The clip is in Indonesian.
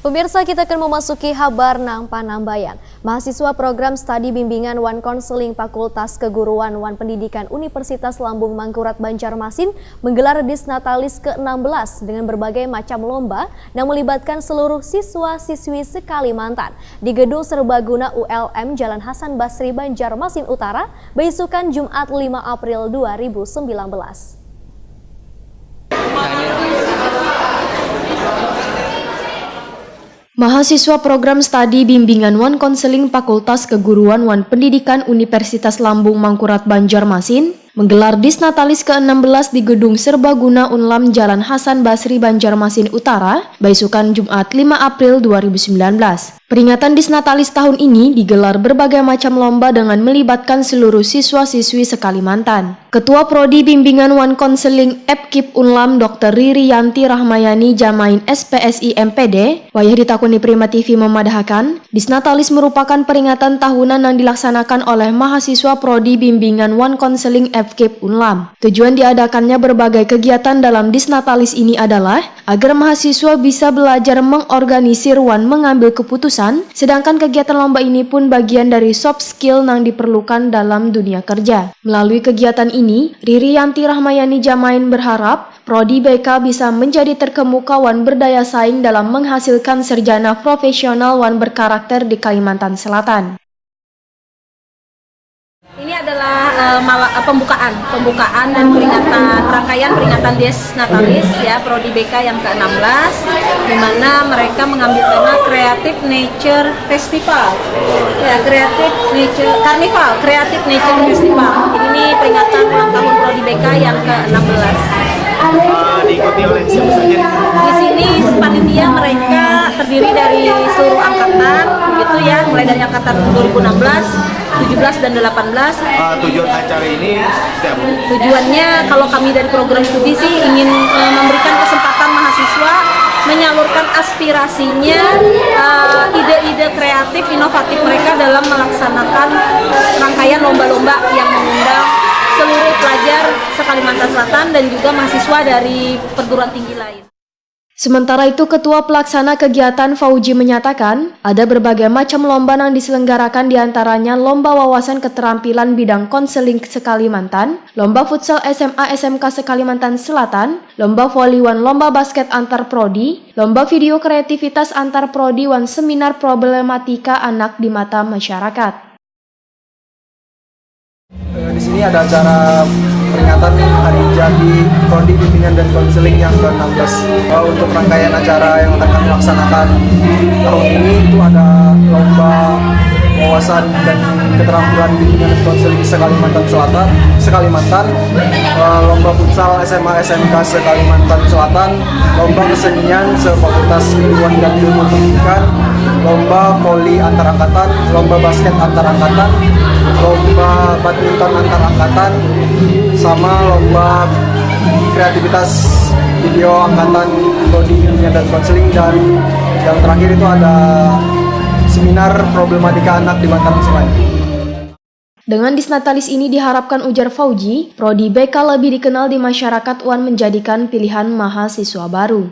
Pemirsa, kita akan memasuki kabar nang Panambayan. Mahasiswa program studi bimbingan Wan Konseling Fakultas Keguruan Wan Pendidikan Universitas Lambung Mangkurat Banjarmasin menggelar Disnatalis ke-16 dengan berbagai macam lomba yang melibatkan seluruh siswa-siswi se-Kalimantan di Gedung Serbaguna ULM Jalan Hasan Basri Banjarmasin Utara, beisukan Jumat 5 April 2019. Mahasiswa program studi bimbingan Wan Konseling Fakultas Keguruan Wan Pendidikan Universitas Lambung Mangkurat Banjarmasin menggelar Disnatalis ke-16 di Gedung Serbaguna UNLAM Jalan Hasan Basri Banjarmasin Utara, beisukan Jumat 5 April 2019. Peringatan Disnatalis tahun ini digelar berbagai macam lomba dengan melibatkan seluruh siswa-siswi se-Kalimantan. Ketua Prodi Bimbingan Wan Konseling FKIP UNLAM Dr. Riri Yanti Rahmayani Jamain SPSI MPD, wayah ditakuni Prima TV memadahkan, Disnatalis merupakan peringatan tahunan yang dilaksanakan oleh mahasiswa Prodi Bimbingan Wan Konseling FKIP UNLAM. Tujuan diadakannya berbagai kegiatan dalam Disnatalis ini adalah agar mahasiswa bisa belajar mengorganisir wan mengambil keputusan, sedangkan kegiatan lomba ini pun bagian dari soft skill yang diperlukan dalam dunia kerja. Melalui kegiatan ini, Riri Yanti Rahmayani Jamain berharap Prodi BK bisa menjadi terkemuka wan berdaya saing dalam menghasilkan sarjana profesional wan berkarakter di Kalimantan Selatan. Ini adalah pembukaan dan rangkaian peringatan Disnatalis ya Prodi BK yang ke-16, di mana mereka mengambil tema Creative Nature Festival. Ya, Creative Nature Festival. Ini peringatan ulang tahun Prodi BK yang ke-16. Diikuti oleh siapa saja? Di sini panitia mereka terdiri dari seluruh angkatan, begitu ya, mulai dari angkatan 2016, 17 dan 18. Tujuan acara ini Tujuannya kalau kami dari program studi sih ingin memberikan kesempatan mahasiswa menyalurkan aspirasinya, ide-ide kreatif, inovatif mereka dalam melaksanakan rangkaian lomba-lomba yang mengundang seluruh pelajar se-Kalimantan Selatan dan juga mahasiswa dari perguruan tinggi lain. Sementara itu, Ketua Pelaksana Kegiatan Fauji menyatakan ada berbagai macam lomba yang diselenggarakan diantaranya Lomba Wawasan Keterampilan Bidang Konseling se-Kalimantan, Lomba Futsal SMA SMK se-Kalimantan Selatan, Lomba Voli Wan Lomba Basket Antar Prodi, Lomba Video Kreativitas Antar Prodi Wan Seminar Problematika Anak di Mata Masyarakat. Di sini ada acara peringatan Hari Jadi Prodi Bimbingan dan Konseling yang ke-16. Untuk rangkaian acara yang akan kami laksanakan tahun ini itu ada lomba wawasan dan keterampilan bimbingan dan konseling se-Kalimantan Selatan, lomba futsal SMA SMK se-Kalimantan Selatan, lomba kesenian se-Fakultas Keguruan dan Ilmu Pendidikan, lomba voli antar angkatan, lomba basket antar angkatan, lomba badminton antar angkatan, sama lomba kreativitas video angkatan Prodi Bimbingan dan Konseling, dan yang terakhir itu ada seminar problematika anak di Bantaran Sungai. Dengan Disnatalis ini diharapkan, ujar Fauji, Prodi BK lebih dikenal di masyarakat wan menjadikan pilihan mahasiswa baru.